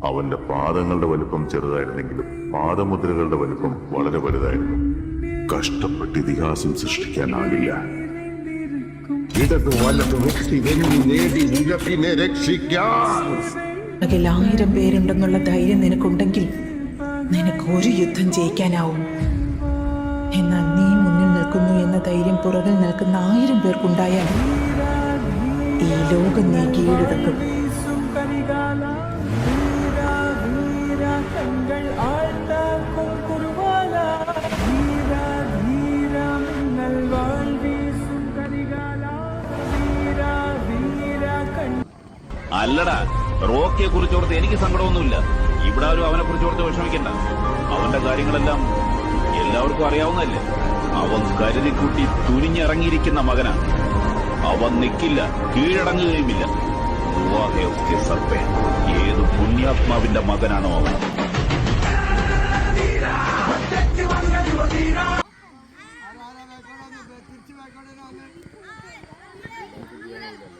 അവന്റെ പാദങ്ങളുടെ വലുപ്പം ചെറുതായിരുന്നെങ്കിലും പാദമുദ്രകളുടെ വലുപ്പം വളരെ വലുതായിരുന്നു. കഷ്ടപ്പെട്ട് ഇതിഹാസം സൃഷ്ടിക്കാനാകില്ല. ഇടത് വലത് വ്യക്തി വെന്നി നേടി ഉയർത്തിനെ രക്ഷിക്കാൻ 1000 പേരുണ്ടെന്നുള്ള ധൈര്യം നിനക്കുണ്ടെങ്കിൽ നിനക്ക് ഒരു യുദ്ധം ജയിക്കാനാവും. എന്നാൽ നീ മുന്നിൽ നിൽക്കുന്നു എന്ന ധൈര്യം പുറകിൽ നിൽക്കുന്ന 1000 പേർക്കുണ്ടായാൽ ഈ ലോകം നീ കീഴടക്കും. അല്ലടാ, റോക്കിയെ കുറിച്ചോർത്ത് എനിക്ക് സങ്കടമൊന്നുമില്ല. ഇവിടെ ആരും അവനെ കുറിച്ചോർത്ത് വിഷമിക്കണ്ട. അവന്റെ കാര്യങ്ങളെല്ലാം എല്ലാവർക്കും അറിയാവുന്നതല്ലേ. അവൻ കരുതിക്കൂട്ടി തുനിഞ്ഞിറങ്ങിയിരിക്കുന്ന മകനാണ്. അവൻ നിൽക്കില്ല, കീഴടങ്ങുകയുമില്ല. ഏത് പുണ്യാത്മാവിന്റെ മകനാണോ അവൻ? തിരിച്ചു